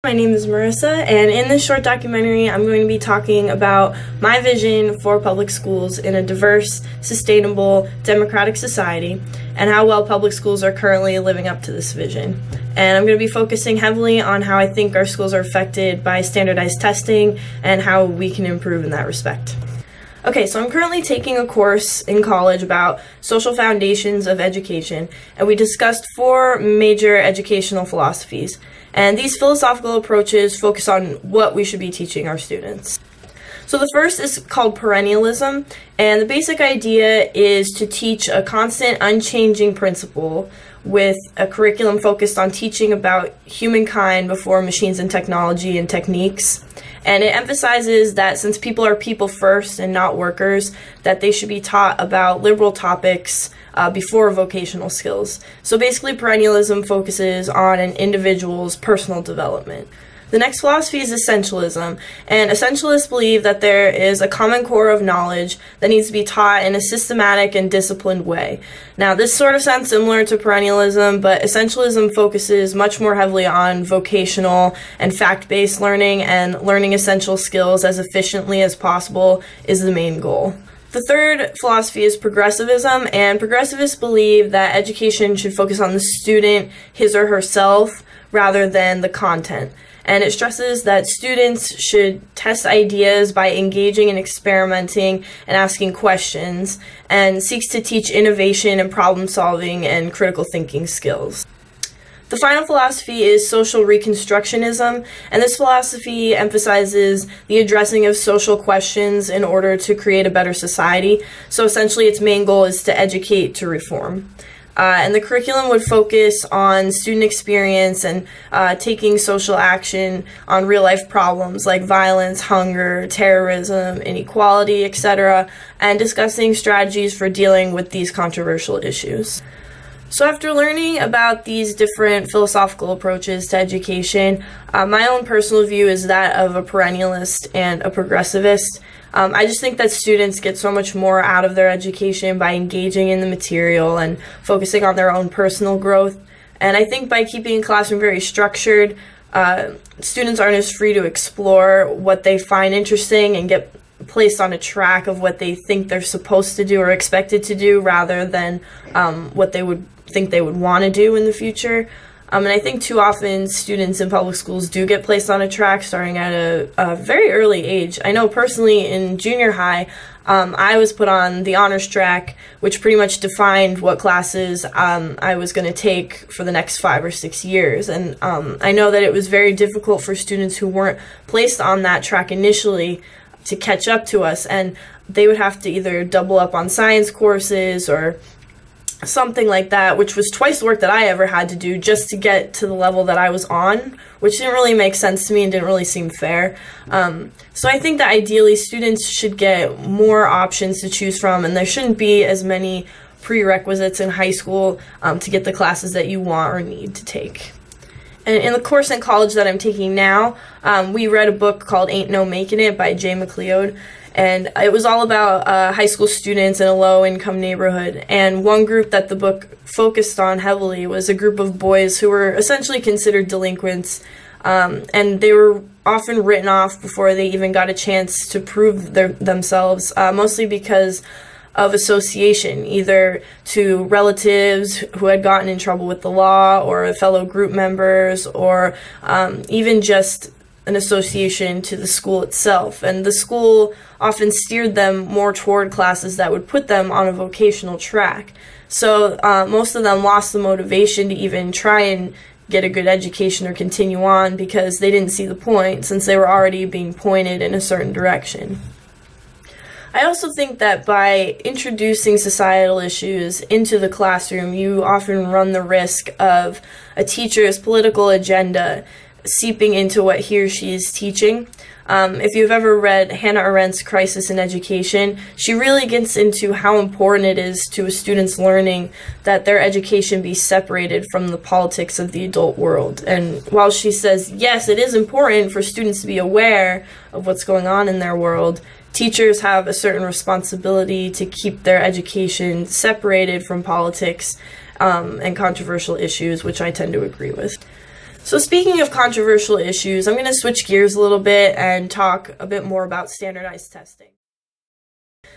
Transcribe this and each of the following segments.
My name is Marissa, and in this short documentary, I'm going to be talking about my vision for public schools in a diverse, sustainable, democratic society, and how well public schools are currently living up to this vision. And I'm going to be focusing heavily on how I think our schools are affected by standardized testing and how we can improve in that respect. Okay, so I'm currently taking a course in college about social foundations of education, and we discussed 4 major educational philosophies. And these philosophical approaches focus on what we should be teaching our students. So the first is called perennialism, and the basic idea is to teach a constant, unchanging principle with a curriculum focused on teaching about humankind before machines and technology and techniques. And it emphasizes that since people are people first and not workers, that they should be taught about liberal topics before vocational skills. So basically, perennialism focuses on an individual's personal development. The next philosophy is essentialism, and essentialists believe that there is a common core of knowledge that needs to be taught in a systematic and disciplined way. Now, this sort of sounds similar to perennialism, but essentialism focuses much more heavily on vocational and fact-based learning, and learning essential skills as efficiently as possible is the main goal. The third philosophy is progressivism, and progressivists believe that education should focus on the student, his or herself, rather than the content. And it stresses that students should test ideas by engaging and experimenting and asking questions, and seeks to teach innovation and problem solving and critical thinking skills. The final philosophy is social reconstructionism, and this philosophy emphasizes the addressing of social questions in order to create a better society. So essentially its main goal is to educate to reform. And the curriculum would focus on student experience and taking social action on real-life problems like violence, hunger, terrorism, inequality, etc., and discussing strategies for dealing with these controversial issues. So after learning about these different philosophical approaches to education, my own personal view is that of a perennialist and a progressivist. I just think that students get so much more out of their education by engaging in the material and focusing on their own personal growth. And I think by keeping a classroom very structured, students aren't as free to explore what they find interesting and get placed on a track of what they think they're supposed to do or expected to do rather than what they would think they would want to do in the future. And I think too often students in public schools do get placed on a track starting at a very early age. I know personally in junior high, I was put on the honors track, which pretty much defined what classes I was going to take for the next 5 or 6 years. And I know that it was very difficult for students who weren't placed on that track initially to catch up to us, and they would have to either double up on science courses or something like that, which was twice the work that I ever had to do just to get to the level that I was on, which didn't really make sense to me and didn't really seem fair. So I think that ideally students should get more options to choose from, and there shouldn't be as many prerequisites in high school to get the classes that you want or need to take. And in the course in college that I'm taking now, we read a book called Ain't No Making It by Jay McLeod. And it was all about high school students in a low-income neighborhood. And one group that the book focused on heavily was a group of boys who were essentially considered delinquents. And they were often written off before they even got a chance to prove themselves, mostly because of association, either to relatives who had gotten in trouble with the law or fellow group members, or even just an association to the school itself. And the school often steered them more toward classes that would put them on a vocational track. So most of them lost the motivation to even try and get a good education or continue on because they didn't see the point, since they were already being pointed in a certain direction. I also think that by introducing societal issues into the classroom, you often run the risk of a teacher's political agenda seeping into what he or she is teaching. If you've ever read Hannah Arendt's Crisis in Education, she really gets into how important it is to a student's learning that their education be separated from the politics of the adult world. And while she says, yes, it is important for students to be aware of what's going on in their world, teachers have a certain responsibility to keep their education separated from politics and controversial issues, which I tend to agree with. So speaking of controversial issues, I'm going to switch gears a little bit and talk a bit more about standardized testing.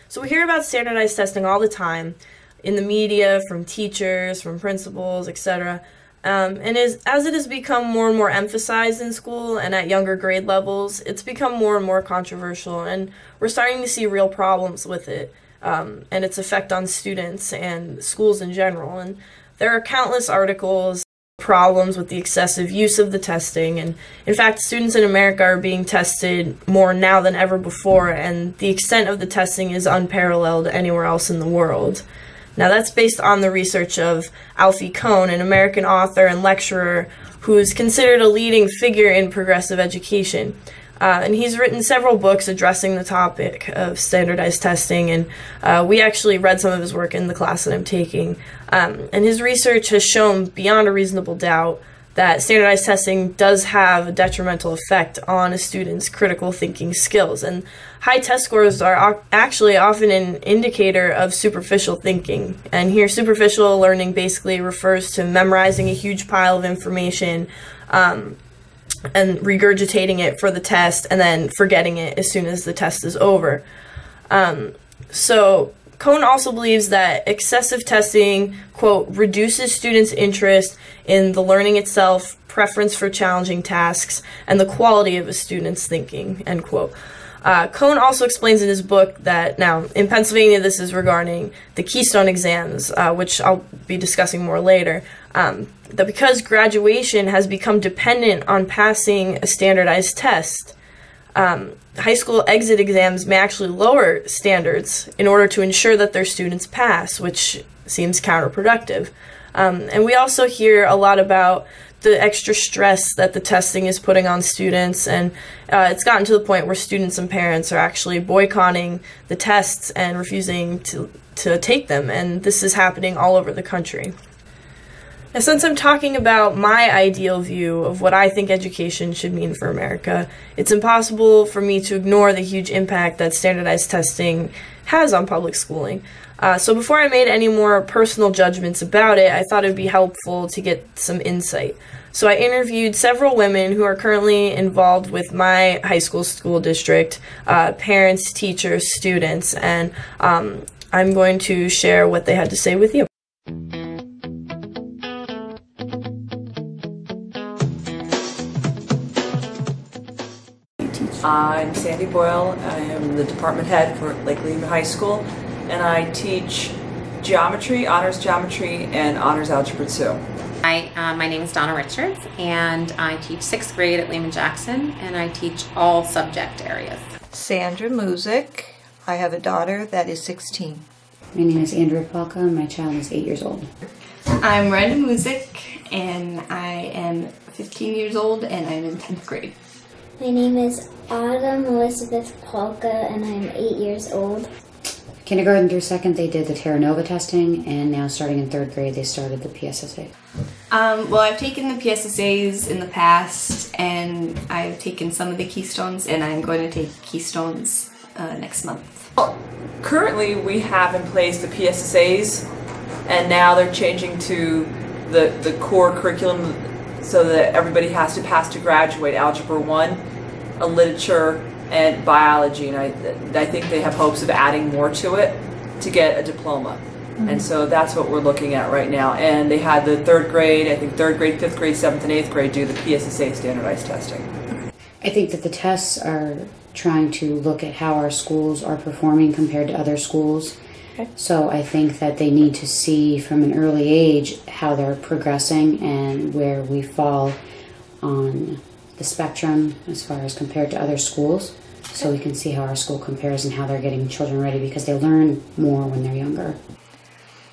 So we hear about standardized testing all the time in the media, from teachers, from principals, etc. And as it has become more and more emphasized in school and at younger grade levels, it's become more and more controversial, and we're starting to see real problems with it and its effect on students and schools in general. And there are countless articles, problems with the excessive use of the testing, and in fact students in America are being tested more now than ever before, and the extent of the testing is unparalleled anywhere else in the world. Now that's based on the research of Alfie Kohn, an American author and lecturer who is considered a leading figure in progressive education. And he's written several books addressing the topic of standardized testing, and we actually read some of his work in the class that I'm taking. And his research has shown beyond a reasonable doubt that standardized testing does have a detrimental effect on a student's critical thinking skills. And high test scores are actually often an indicator of superficial thinking. And here, superficial learning basically refers to memorizing a huge pile of information and regurgitating it for the test and then forgetting it as soon as the test is over. So Kohn also believes that excessive testing, quote, reduces students' interest in the learning itself, preference for challenging tasks, and the quality of a student's thinking, end quote. Kohn also explains in his book that, now, in Pennsylvania, this is regarding the Keystone exams, which I'll be discussing more later, that because graduation has become dependent on passing a standardized test, high school exit exams may actually lower standards in order to ensure that their students pass, which seems counterproductive. And we also hear a lot about the extra stress that the testing is putting on students, and it's gotten to the point where students and parents are actually boycotting the tests and refusing to take them, and this is happening all over the country. Now, since I'm talking about my ideal view of what I think education should mean for America, it's impossible for me to ignore the huge impact that standardized testing has on public schooling. So before I made any more personal judgments about it, I thought it would be helpful to get some insight. So I interviewed several women who are currently involved with my high school district, parents, teachers, students, and I'm going to share what they had to say with you. I'm Sandy Boyle. I am the department head for Lake Lehman High School, and I teach geometry, honors geometry, and honors algebra 2. Hi, my name is Donna Richards, and I teach 6th grade at Lehman Jackson, and I teach all subject areas. Sandra Muzik. I have a daughter that is 16. My name is Andrea Palka, and my child is 8 years old. I'm Renda Muzik, and I am 15 years old, and I'm in 10th grade. My name is Autumn Elizabeth Polka, and I'm 8 years old. Kindergarten through 2nd, they did the Terra Nova testing, and now starting in 3rd grade, they started the PSSA. Well, I've taken the PSSAs in the past, and I've taken some of the Keystones, and I'm going to take Keystones next month. Well, currently, we have in place the PSSAs, and now they're changing to the core curriculum so that everybody has to pass to graduate Algebra 1, literature, and biology, and I think they have hopes of adding more to it to get a diploma. And so that's what we're looking at right now. And they had the 3rd grade, I think 3rd grade, 5th grade, 7th, and 8th grade do the PSSA standardized testing. I think that the tests are trying to look at how our schools are performing compared to other schools. Okay. So I think that they need to see from an early age how they're progressing and where we fall on the spectrum as far as compared to other schools, so we can see how our school compares and how they're getting children ready, because they learn more when they're younger.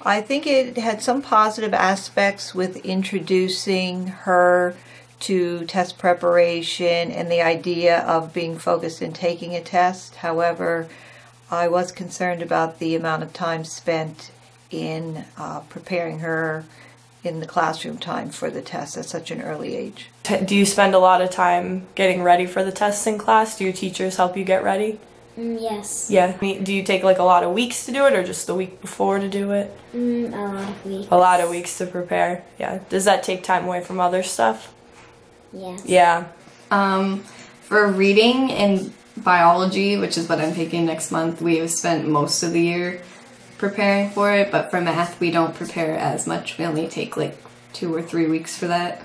I think it had some positive aspects with introducing her to test preparation and the idea of being focused in taking a test. However, I was concerned about the amount of time spent in preparing her in the classroom time for the test at such an early age. Do you spend a lot of time getting ready for the tests in class? Do your teachers help you get ready? Yes. Yeah. Do you take like a lot of weeks to do it, or just the week before to do it? A lot of weeks. A lot of weeks to prepare. Yeah. Does that take time away from other stuff? Yes. Yeah. For reading and biology, which is what I'm taking next month, we have spent most of the year preparing for it, but for math we don't prepare as much. We only take like 2 or 3 weeks for that.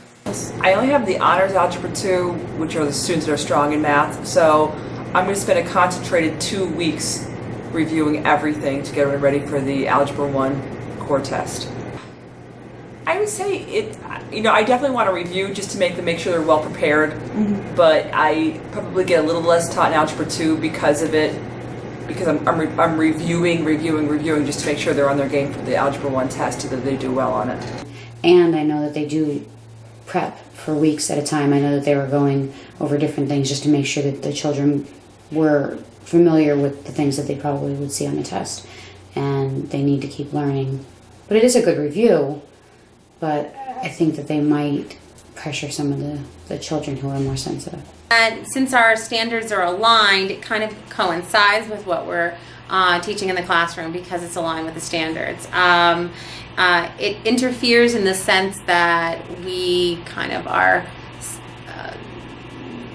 I only have the Honors Algebra 2, which are the students that are strong in math, so I'm going to spend a concentrated 2 weeks reviewing everything to get ready for the Algebra 1 core test. I would say I definitely want to review just to make sure they're well prepared, but I probably get a little less taught in Algebra 2 because of it, because I'm reviewing just to make sure they're on their game for the Algebra 1 test so that they do well on it. And I know that they do prep for weeks at a time. I know that they were going over different things just to make sure that the children were familiar with the things that they probably would see on the test, and they need to keep learning. But it is a good review, but I think that they might pressure some of the children who are more sensitive. And since our standards are aligned, it kind of coincides with what we're teaching in the classroom because it's aligned with the standards. It interferes in the sense that we kind of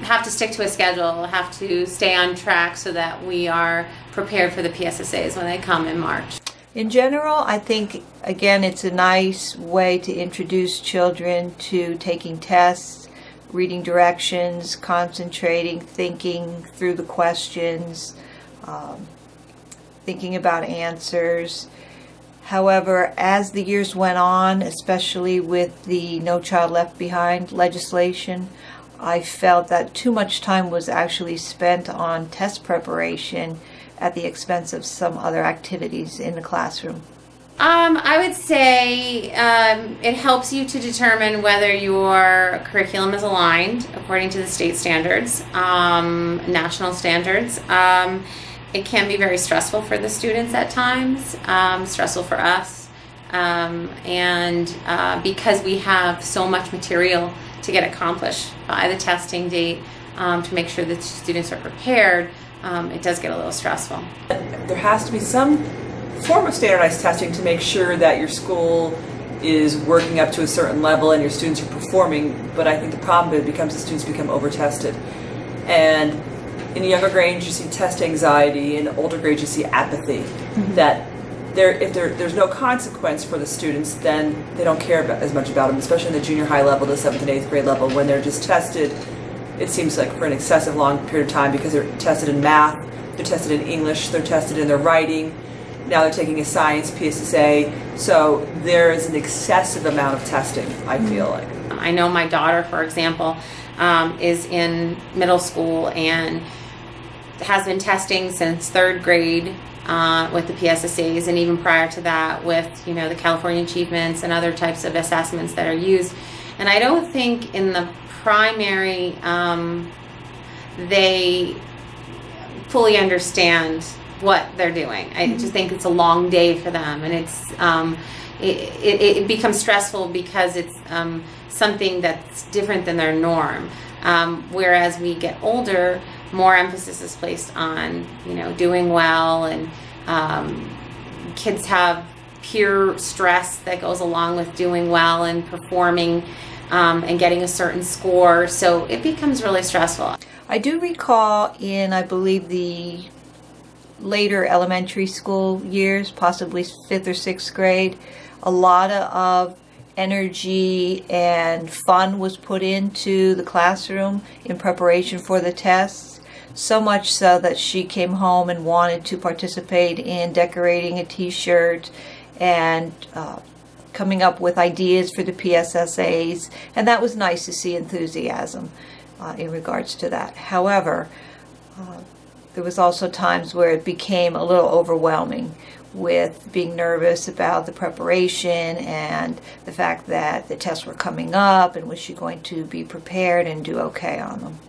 have to stick to a schedule, have to stay on track so that we are prepared for the PSSAs when they come in March. In general, I think, again, it's a nice way to introduce children to taking tests, reading directions, concentrating, thinking through the questions, thinking about answers. However, as the years went on, especially with the No Child Left Behind legislation, I felt that too much time was actually spent on test preparation at the expense of some other activities in the classroom. I would say it helps you to determine whether your curriculum is aligned according to the state standards, national standards. It can be very stressful for the students at times, stressful for us, and because we have so much material to get accomplished by the testing date to make sure that students are prepared, it does get a little stressful. There has to be some form of standardized testing to make sure that your school is working up to a certain level and your students are performing, but I think the problem becomes the students become over-tested. And in younger grades you see test anxiety, in older grades you see apathy. That if there's no consequence for the students, then they don't care as much about them, especially in the junior high level, the 7th and 8th grade level, when they're just tested, it seems like for an excessive long period of time, because they're tested in math, they're tested in English, they're tested in their writing, now they're taking a science PSSA, so there is an excessive amount of testing, I feel like. I know my daughter, for example, is in middle school and has been testing since 3rd grade with the PSSAs, and even prior to that with the California Achievements and other types of assessments that are used. And I don't think in the primary they fully understand what they're doing. I just think it's a long day for them, and it becomes stressful because it's something that's different than their norm. Whereas we get older, more emphasis is placed on doing well, and kids have peer stress that goes along with doing well and performing and getting a certain score, so it becomes really stressful. I do recall in, I believe, the later elementary school years, possibly 5th or 6th grade, a lot of energy and fun was put into the classroom in preparation for the tests, so much so that she came home and wanted to participate in decorating a t-shirt and coming up with ideas for the PSSAs, and that was nice to see enthusiasm in regards to that. However, there was also times where it became a little overwhelming with being nervous about the preparation and the fact that the tests were coming up, and was she going to be prepared and do okay on them.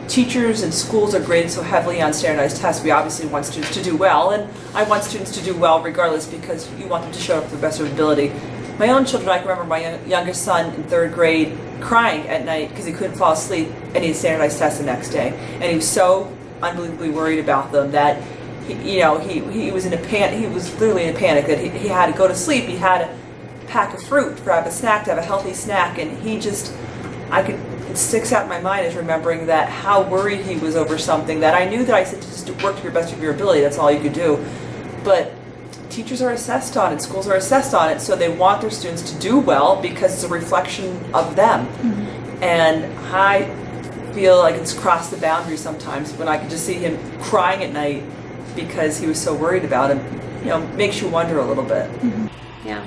Teachers and schools are graded so heavily on standardized tests. We obviously want students to do well, and I want students to do well regardless, because you want them to show up to the best of their ability. My own children, I can remember my youngest son in 3rd grade crying at night because he couldn't fall asleep and he had standardized tests the next day, and he was so unbelievably worried about them that he was in a panic. He was literally in a panic that he had to go to sleep. He had to pack a fruit, grab a snack, to have a healthy snack, and he just it sticks out in my mind as remembering that how worried he was over something that I knew that I said just work to your best of your ability, that's all you could do. But teachers are assessed on it, schools are assessed on it, so they want their students to do well because it's a reflection of them. And I feel like it's crossed the boundary sometimes when I can just see him crying at night because he was so worried about him. You know, makes you wonder a little bit. Yeah.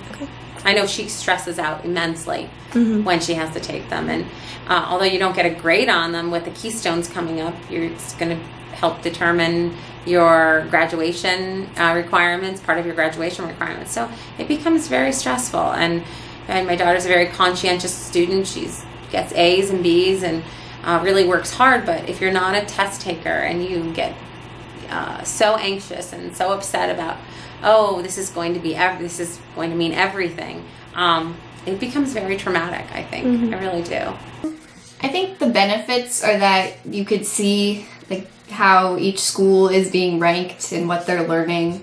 I know she stresses out immensely when she has to take them. And although you don't get a grade on them, with the Keystones coming up, it's going to help determine your graduation requirements, part of your graduation requirements. So it becomes very stressful. And my daughter's a very conscientious student. She gets A's and B's and really works hard. But if you're not a test taker and you get so anxious and so upset about, oh, this is going to mean everything, it becomes very traumatic, I think. I really do. I think the benefits are that you could see like how each school is being ranked and what they're learning,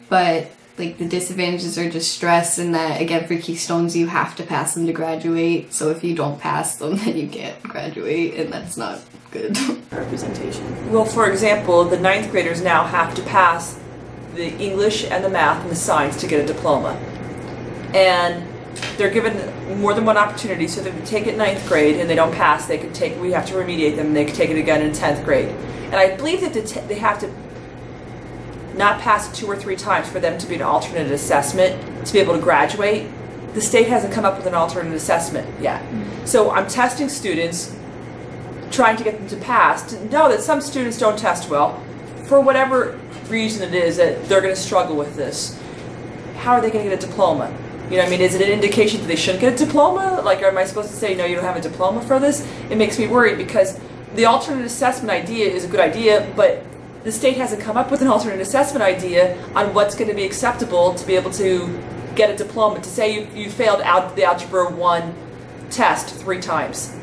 but like the disadvantages are just stress, and that again for Keystones you have to pass them to graduate. So if you don't pass them, then you can't graduate, and that's not good. Representation. Well, for example, the 9th graders now have to pass the English and the math and the science to get a diploma. And they're given more than one opportunity, so if they take it 9th grade and they don't pass, we have to remediate them, and they can take it again in 10th grade. And I believe that they have to not pass it 2 or 3 times for them to be an alternate assessment to be able to graduate. The state hasn't come up with an alternate assessment yet. So I'm testing students, trying to get them to pass, to know that some students don't test well, for whatever reason it is that they're going to struggle with this. How are they going to get a diploma? You know what I mean? Is it an indication that they shouldn't get a diploma? Like, am I supposed to say, no, you don't have a diploma for this? It makes me worried because the alternate assessment idea is a good idea, but the state hasn't come up with an alternate assessment idea on what's going to be acceptable to be able to get a diploma. To say you failed the Algebra 1 test 3 times.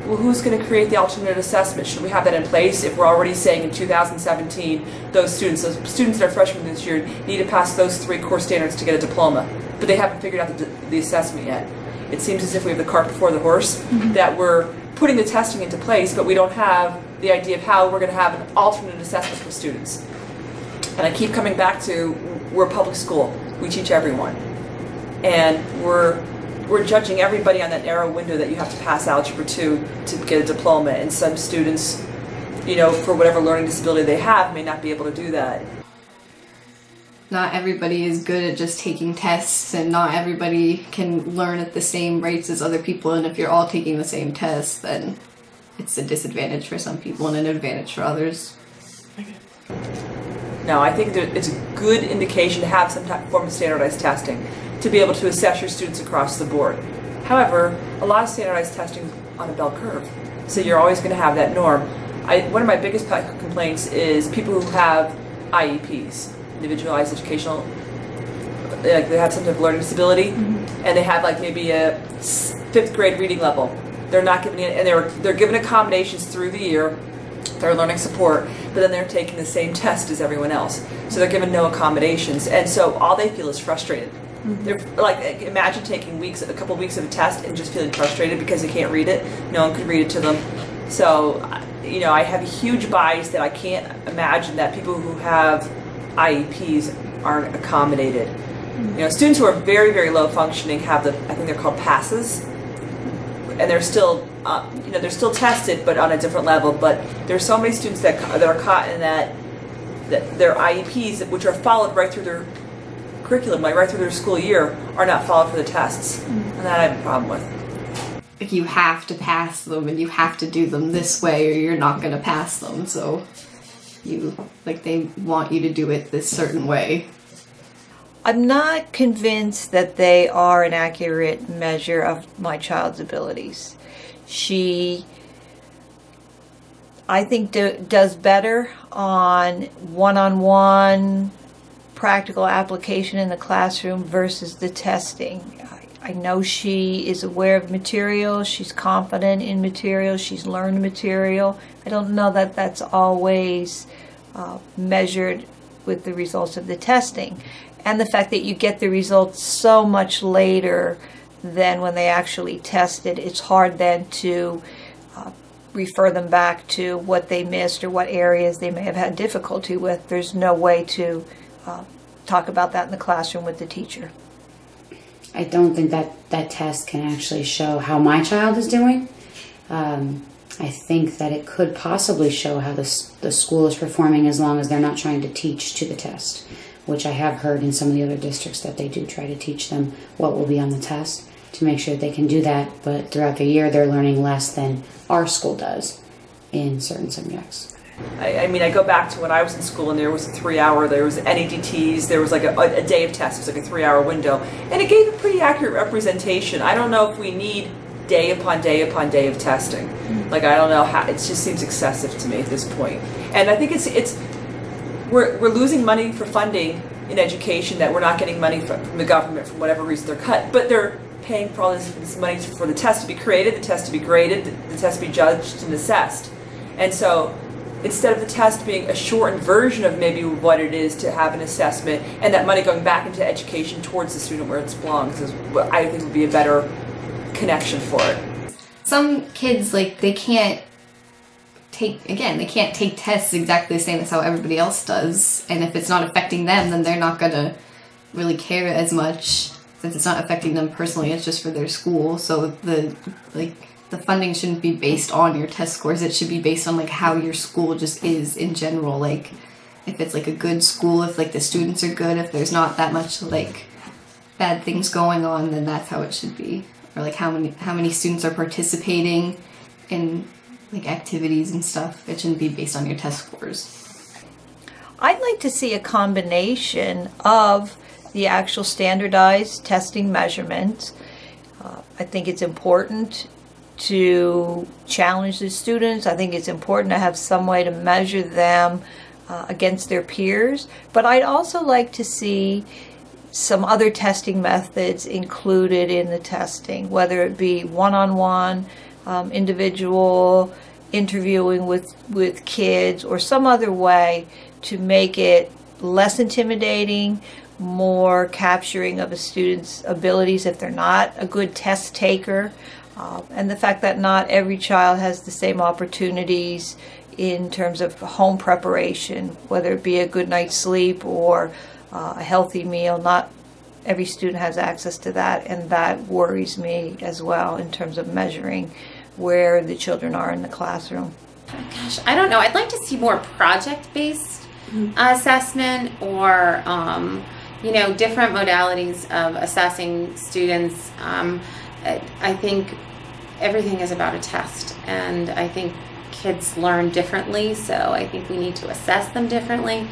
Well, who's going to create the alternate assessment? Should we have that in place if we're already saying in 2017 those students that are freshmen this year need to pass those 3 core standards to get a diploma, but they haven't figured out the assessment yet? It seems as if we have the cart before the horse, that we're putting the testing into place, but we don't have the idea of how we're going to have an alternate assessment for students. And I keep coming back to, we're a public school. We teach everyone. And we're judging everybody on that narrow window that you have to pass Algebra 2 to get a diploma, and some students, you know, for whatever learning disability they have, may not be able to do that. Not everybody is good at just taking tests, and not everybody can learn at the same rates as other people, and if you're all taking the same test, then it's a disadvantage for some people and an advantage for others. No, I think it's a good indication to have some form of standardized testing to be able to assess your students across the board. However, a lot of standardized testing is on a bell curve, so you're always going to have that norm. One of my biggest complaints is people who have IEPs, individualized educational, like they have some type of learning disability, and they have like maybe a 5th grade reading level. They're not giving it, and they're given accommodations through the year. They're learning support, but then they're taking the same test as everyone else. So they're given no accommodations, and so all they feel is frustrated. They're like, imagine taking a couple of weeks of a test and just feeling frustrated because they can't read it. No one could read it to them. So, you know, I have a huge bias that I can't imagine that people who have IEPs aren't accommodated. You know, students who are very, very low functioning have I think they're called PASs, and they're still, you know, they're still tested, but on a different level. But there's so many students that are caught in that their IEPs, which are followed right through their curriculum, like right through their school year, are not followed for the tests, and that I have a problem with. Like, you have to pass them, and you have to do them this way, or you're not going to pass them. So they want you to do it this certain way. I'm not convinced that they are an accurate measure of my child's abilities. She, I think, does better on one-on-one practical application in the classroom versus the testing. I know she is aware of material, she's confident in material, she's learned material. I don't know that that's always measured with the results of the testing. And the fact that you get the results so much later then when they actually test it, it's hard then to refer them back to what they missed or what areas they may have had difficulty with. There's no way to talk about that in the classroom with the teacher. I don't think that test can actually show how my child is doing. I think that it could possibly show how the school is performing as long as they're not trying to teach to the test, which I have heard in some of the other districts that they do try to teach them what will be on the test to make sure they can do that, but throughout the year they're learning less than our school does in certain subjects. I mean, I go back to when I was in school and there was a 3-hour, there was NEDTs, there was like a day of tests, it was like a 3-hour window, and it gave a pretty accurate representation. I don't know if we need day upon day upon day of testing. Like, I don't know how, it just seems excessive to me at this point. And I think we're losing money for funding in education, that we're not getting money from the government for whatever reason they're cut, but they're paying for all this money for the test to be created, the test to be graded, the test to be judged and assessed. And so instead of the test being a shortened version of maybe what it is to have an assessment, and that money going back into education towards the student where it belongs, is what I think would be a better connection for it. Some kids, like, they can't take tests exactly the same as how everybody else does, and if it's not affecting them, then they're not gonna really care as much, since it's not affecting them personally, it's just for their school. So the funding shouldn't be based on your test scores, it should be based on like how your school just is in general. Like, if it's like a good school, if like the students are good, if there's not that much like bad things going on, then that's how it should be. Or like how many students are participating in like activities and stuff. It shouldn't be based on your test scores. I'd like to see a combination of the actual standardized testing measurements. I think it's important to challenge the students. I think it's important to have some way to measure them against their peers. But I'd also like to see some other testing methods included in the testing, whether it be one-on-one, individual interviewing with kids, or some other way to make it less intimidating, more capturing of a student's abilities if they're not a good test taker, and the fact that not every child has the same opportunities in terms of home preparation, whether it be a good night's sleep or a healthy meal. Not every student has access to that, and that worries me as well in terms of measuring where the children are in the classroom. Gosh, I don't know. I'd like to see more project-based assessment, or different modalities of assessing students. I think everything is about a test, and I think kids learn differently, so I think we need to assess them differently.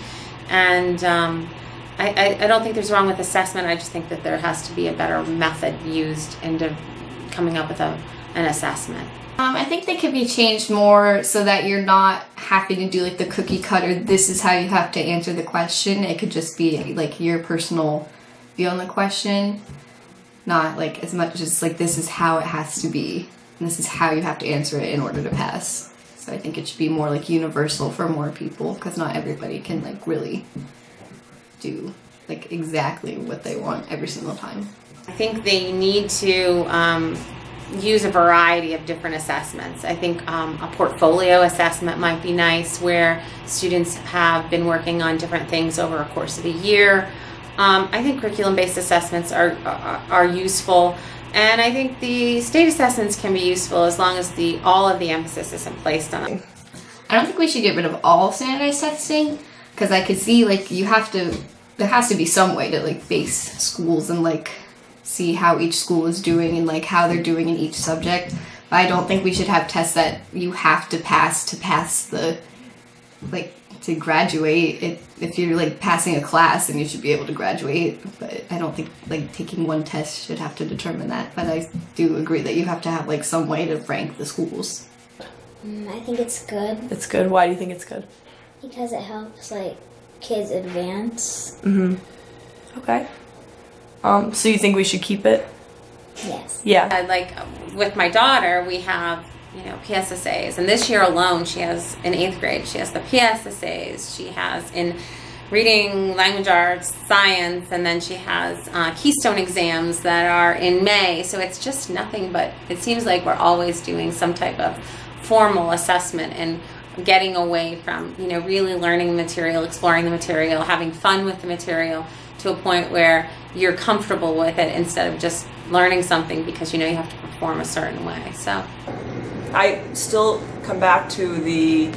And I don't think there's wrong with assessment. I just think that there has to be a better method used into coming up with an assessment. I think they could be changed more so that you're not having to do like the cookie cutter, this is how you have to answer the question. It could just be like your personal view on the question, not like as much as like this is how it has to be, and this is how you have to answer it in order to pass. So I think it should be more like universal for more people, because not everybody can like really do like exactly what they want every single time. I think they need to use a variety of different assessments. I think a portfolio assessment might be nice, where students have been working on different things over a course of a year. I think curriculum-based assessments are useful, and I think the state assessments can be useful as long as all of the emphasis isn't placed on them. I don't think we should get rid of all standardized testing, because I could see like there has to be some way to like base schools and like see how each school is doing and like how they're doing in each subject. But I don't think we should have tests that you have to pass the like to graduate. If you're like passing a class, then you should be able to graduate. But I don't think like taking one test should have to determine that. But I do agree that you have to have like some way to rank the schools. I think it's good. It's good. Why do you think it's good? Because it helps like kids advance. Okay. So you think we should keep it? Yes. Yeah. Like with my daughter, we have PSSAs, and this year alone she has, in 8th grade, she has the PSSAs, she has in reading, language arts, science, and then she has Keystone exams that are in May. So it's just nothing but, it seems like we're always doing some type of formal assessment and getting away from, you know, really learning the material, exploring the material, having fun with the material to a point where you're comfortable with it instead of just learning something because you know you have to perform a certain way. So I still come back to the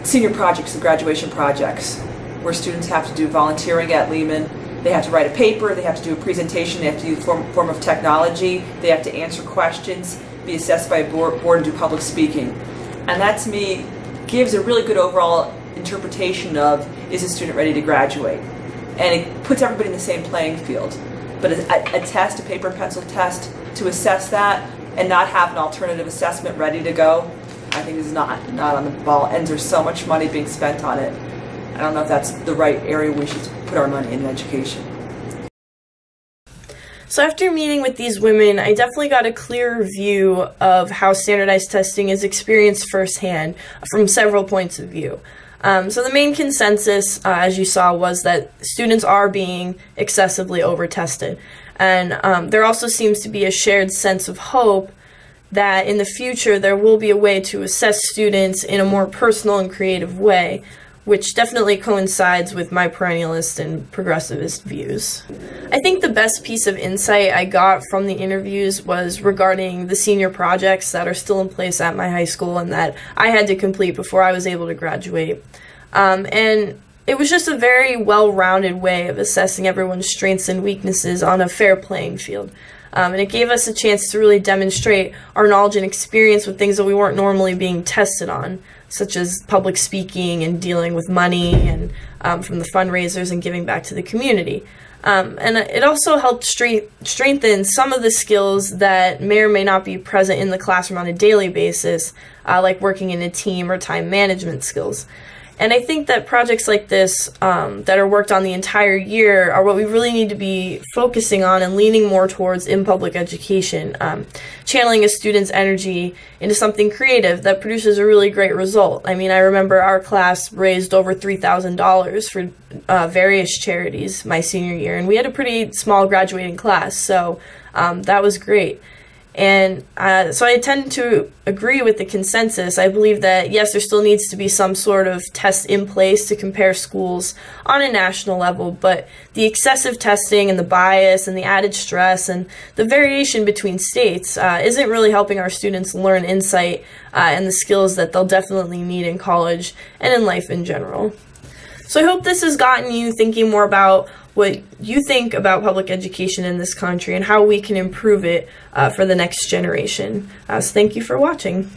senior projects, the graduation projects, where students have to do volunteering at Lehman. They have to write a paper, they have to do a presentation, they have to use a form of technology, they have to answer questions, be assessed by a board and do public speaking. And that to me gives a really good overall interpretation of, is a student ready to graduate? And it puts everybody in the same playing field. But a test, a paper and pencil test, to assess that and not have an alternative assessment ready to go, I think is not on the ball. And there's so much money being spent on it. I don't know if that's the right area we should put our money in education. So after meeting with these women, I definitely got a clearer view of how standardized testing is experienced firsthand from several points of view. So the main consensus, as you saw, was that students are being excessively over-tested. And there also seems to be a shared sense of hope that in the future there will be a way to assess students in a more personal and creative way, which definitely coincides with my perennialist and progressivist views. I think the best piece of insight I got from the interviews was regarding the senior projects that are still in place at my high school and that I had to complete before I was able to graduate. And it was just a very well-rounded way of assessing everyone's strengths and weaknesses on a fair playing field. And it gave us a chance to really demonstrate our knowledge and experience with things that we weren't normally being tested on, such as public speaking and dealing with money and from the fundraisers and giving back to the community. And it also helped strengthen some of the skills that may or may not be present in the classroom on a daily basis, like working in a team or time management skills. And I think that projects like this that are worked on the entire year are what we really need to be focusing on and leaning more towards in public education, channeling a student's energy into something creative that produces a really great result. I mean, I remember our class raised over $3,000 for various charities my senior year, and we had a pretty small graduating class, so that was great. And so I tend to agree with the consensus. I believe that, yes, there still needs to be some sort of test in place to compare schools on a national level, but the excessive testing and the bias and the added stress and the variation between states isn't really helping our students learn insight and the skills that they'll definitely need in college and in life in general. So I hope this has gotten you thinking more about what you think about public education in this country and how we can improve it for the next generation. So thank you for watching.